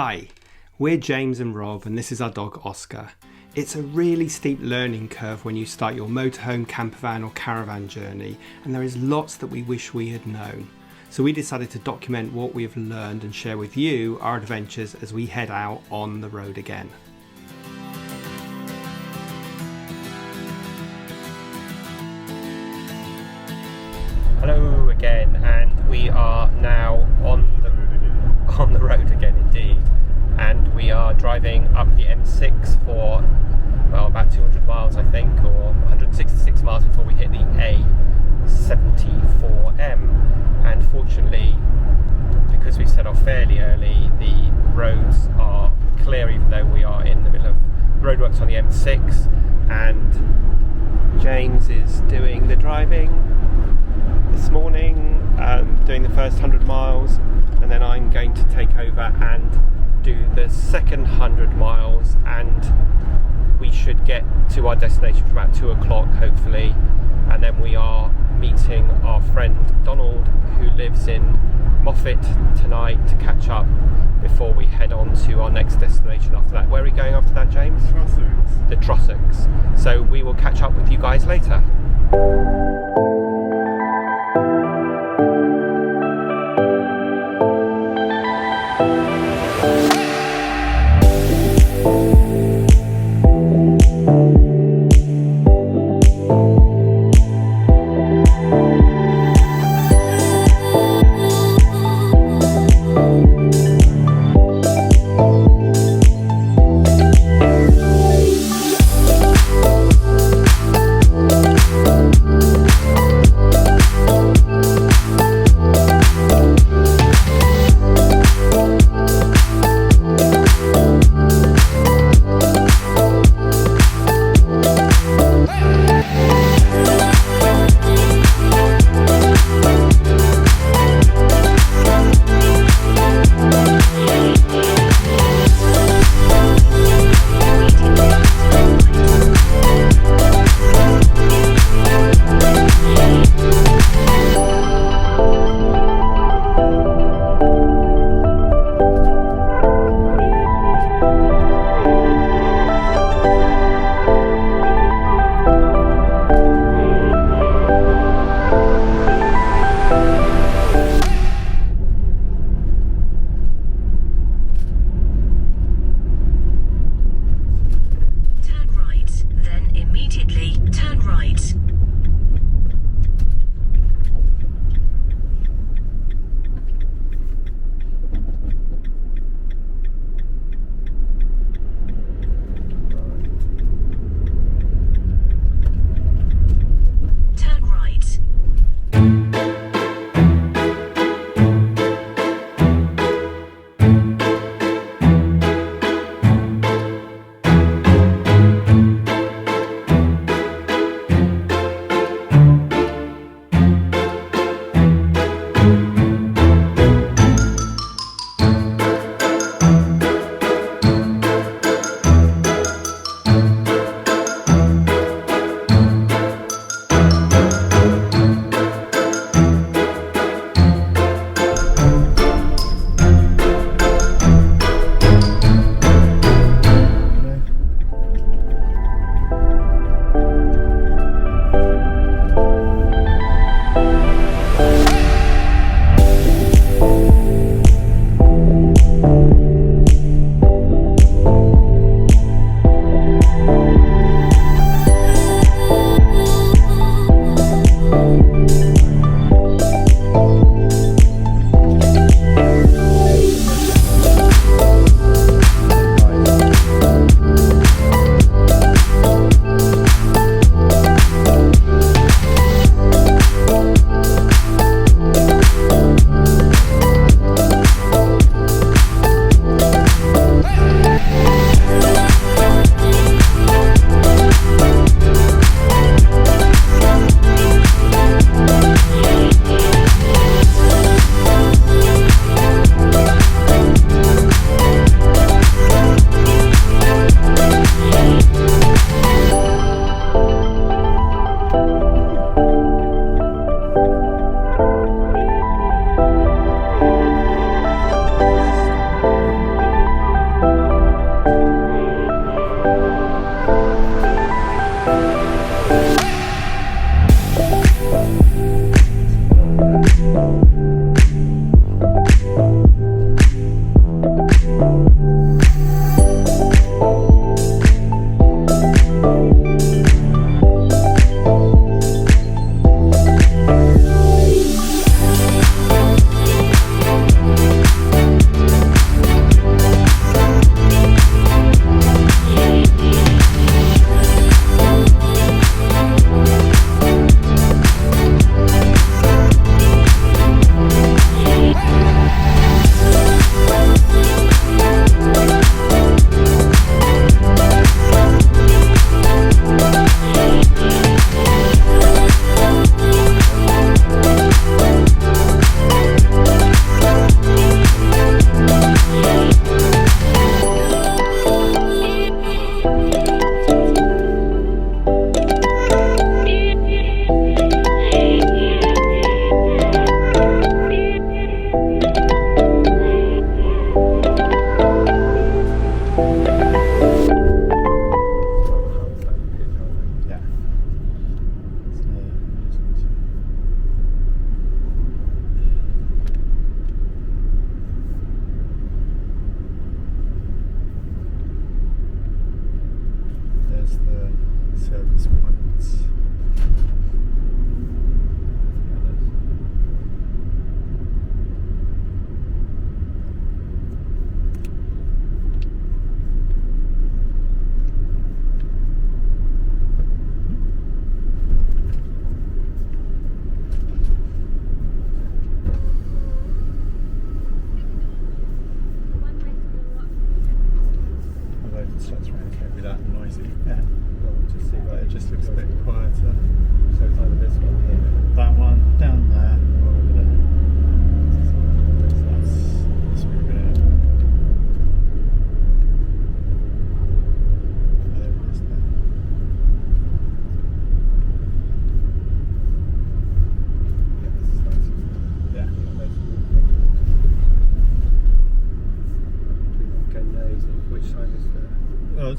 Hi, we're James and Rob and this is our dog Oscar. It's a really steep learning curve when you start your motorhome, campervan or caravan journey, and there is lots that we wish we had known. So we decided to document what we have learned and share with you our adventures as we head out on the road again. Hello again, and we are now on the road again indeed, and we are driving up the M6 for about 200 miles I think, or 166 miles before we hit the A74M. And fortunately, because we set off fairly early, the roads are clear even though we are in the middle of roadworks on the M6, and James is doing the driving this morning, doing the first 100 miles, and then I'm going to take over and do the second 100 miles, and we should get to our destination for about 2 o'clock hopefully, and then we are meeting our friend Donald who lives in Moffat tonight to catch up before we head on to our next destination after that. Where are we going after that, James? Trossachs. The Trossachs. So we will catch up with you guys later.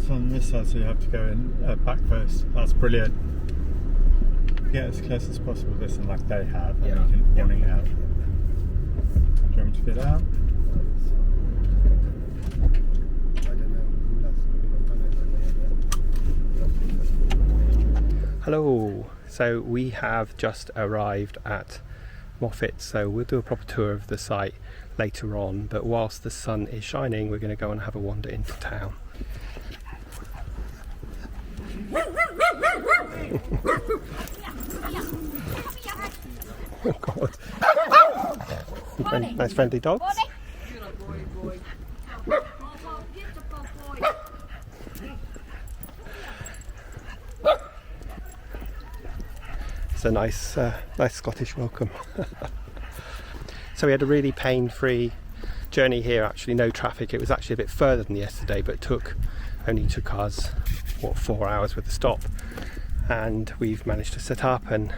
On this side, so you have to go in back first. That's brilliant. Get as close as possible this and like they have, and you can bring it out. Do you want me to fit out? Hello, so we have just arrived at Moffat, so we'll do a proper tour of the site later on, but whilst the sun is shining we're going to go and have a wander into town. Oh God. Nice friendly dogs. It's a nice Scottish welcome. So we had a really pain-free journey here, actually no traffic. It was actually a bit further than yesterday, but only took us 4 hours with the stop, and we've managed to set up, and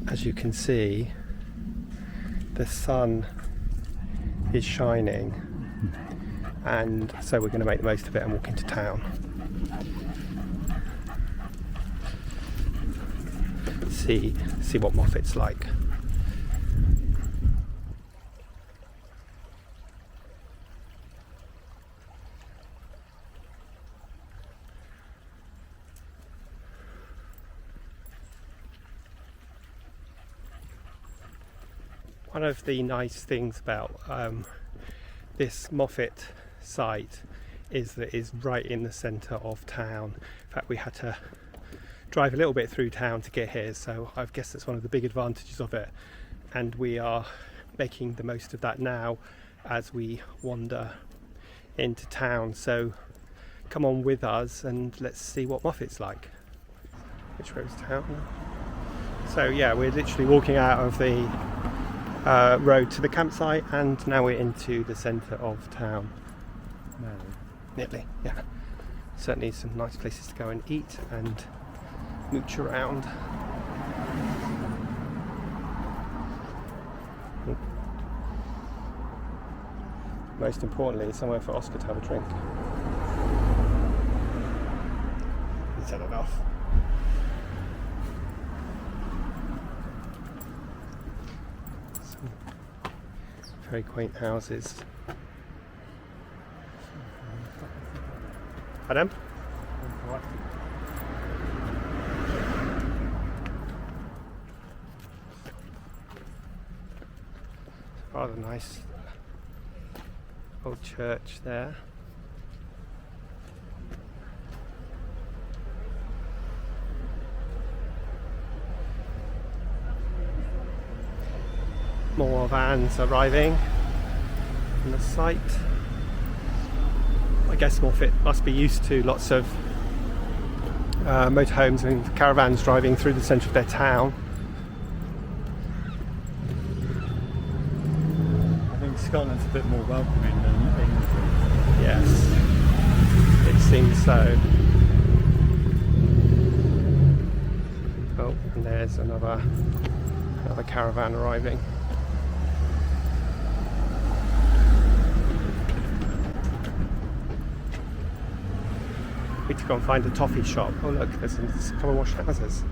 as you can see the sun is shining, and so we're going to make the most of it and walk into town. See what Moffat's like. One of the nice things about this Moffat site is that it is right in the centre of town. In fact, we had to drive a little bit through town to get here, so I guess that's one of the big advantages of it, and we are making the most of that now as we wander into town. So come on with us and let's see what Moffat's like. Which road's town? So yeah, we're literally walking out of the road to the campsite, and now we're into the centre of town. Nearly, yeah. Certainly some nice places to go and eat and mooch around. Most importantly, somewhere for Oscar to have a drink. turn it off. Some very quaint houses. Pardon? Rather nice old church there. More vans arriving on the site. I guess Moffat must be used to lots of motorhomes and caravans driving through the centre of their town. I think Scotland's a bit more welcoming than England. Yes, it seems so. Oh, and there's another caravan arriving. Need to go and find a toffee shop. Oh look, there's some cover wash houses.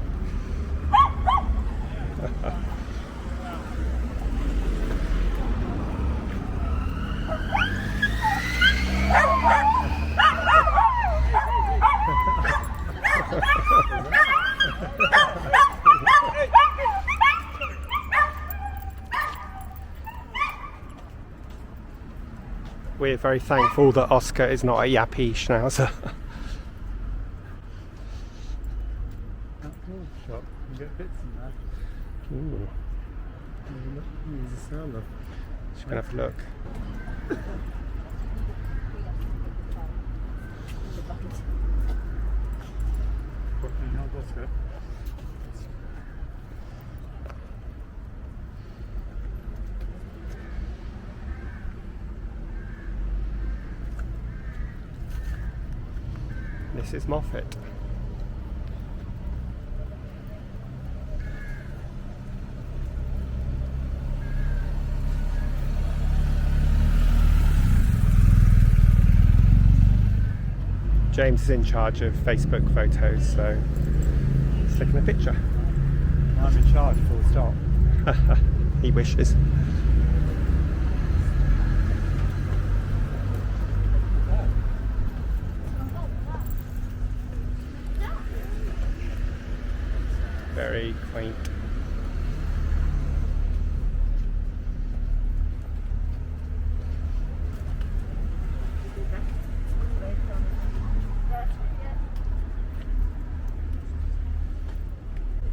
We're very thankful that Oscar is not a yappy schnauzer. Shop. You get bits in there. Ooh. There's a sound of. Just gonna have a look. This is Moffat. James is in charge of Facebook photos, so he's taking a picture. I'm in charge, full stop. He wishes. Very quaint.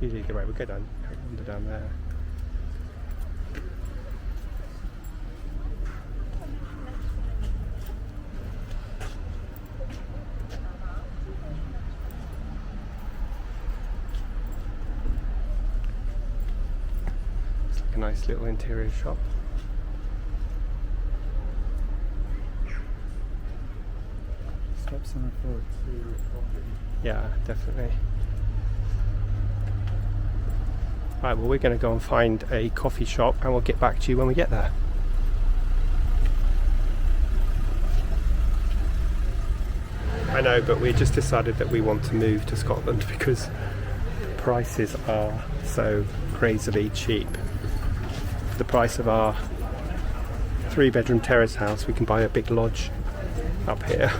Usually the way we go down, wander down there. It's like a nice little interior shop. Stop sign for it too. Yeah, definitely. Right, well, we're going to go and find a coffee shop and we'll get back to you when we get there. I know, but we just decided that we want to move to Scotland because prices are so crazily cheap. For the price of our 3-bedroom terrace house, we can buy a big lodge up here.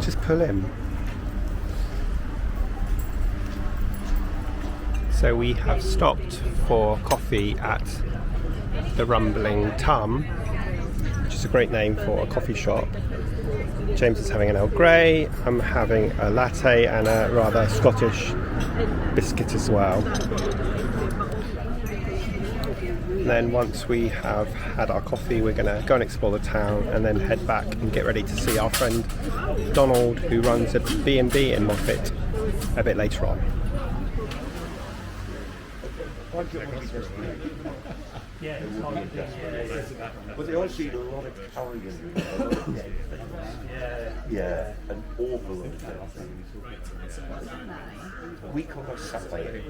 Just pull in. So we have stopped for coffee at the Rumbling Tum, which is a great name for a coffee shop. James is having an Earl Grey, I'm having a latte and a rather Scottish biscuit as well. And then once we have had our coffee, we're going to go and explore the town and then head back and get ready to see our friend Donald, who runs a B&B in Moffat, a bit later on. But they also eat a lot of Italian. Yeah, an awful lot of Italian. We call that sapphire.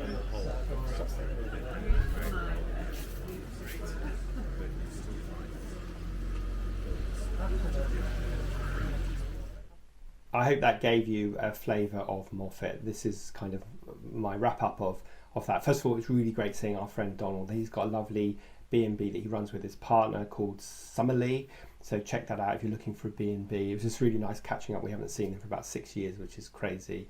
I hope that gave you a flavour of Moffat. This is kind of my wrap up of that. First of all, it's really great seeing our friend Donald. He's got a lovely B&B that he runs with his partner called Summerlee. So check that out if you're looking for a B&B. It was just really nice catching up. We haven't seen him for about 6 years, which is crazy.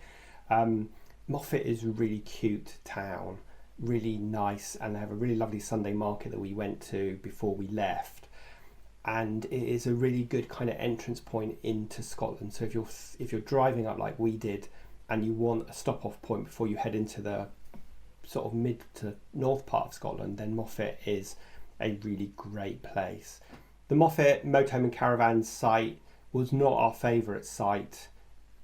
Moffat is a really cute town, really nice, and they have a really lovely Sunday market that we went to before we left. And it is a really good kind of entrance point into Scotland. So if you're driving up like we did and you want a stop off point before you head into the sort of mid to north part of Scotland, then Moffat is a really great place. The Moffat Motorhome and Caravan site was not our favourite site.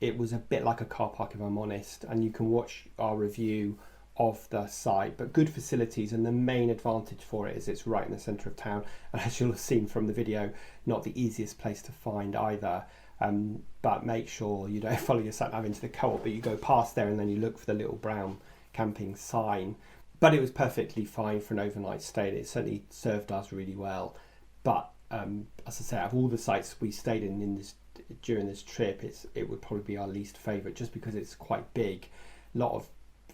It was a bit like a car park, if I'm honest, and you can watch our review of the site, but good facilities, and the main advantage for it is it's right in the centre of town, and as you'll have seen from the video, not the easiest place to find either. But make sure you don't follow your sat nav into the co-op, but you go past there and then you look for the little brown camping sign. But it was perfectly fine for an overnight stay. It certainly served us really well. But as I say, out of all the sites we stayed in this during this trip, it would probably be our least favourite, just because it's quite big, a lot of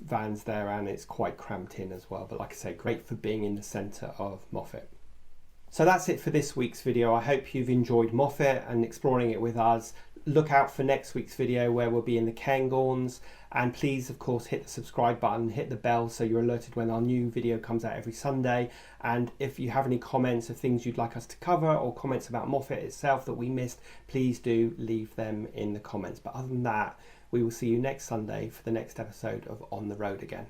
vans there, and it's quite cramped in as well. But like I say, great for being in the centre of Moffat. So that's it for this week's video. I hope you've enjoyed Moffat and exploring it with us. Look out for next week's video where we'll be in the Cairngorms, and please of course hit the subscribe button, hit the bell so you're alerted when our new video comes out every Sunday. And if you have any comments of things you'd like us to cover, or comments about Moffat itself that we missed, please do leave them in the comments. But other than that, we will see you next Sunday for the next episode of On the Road Again.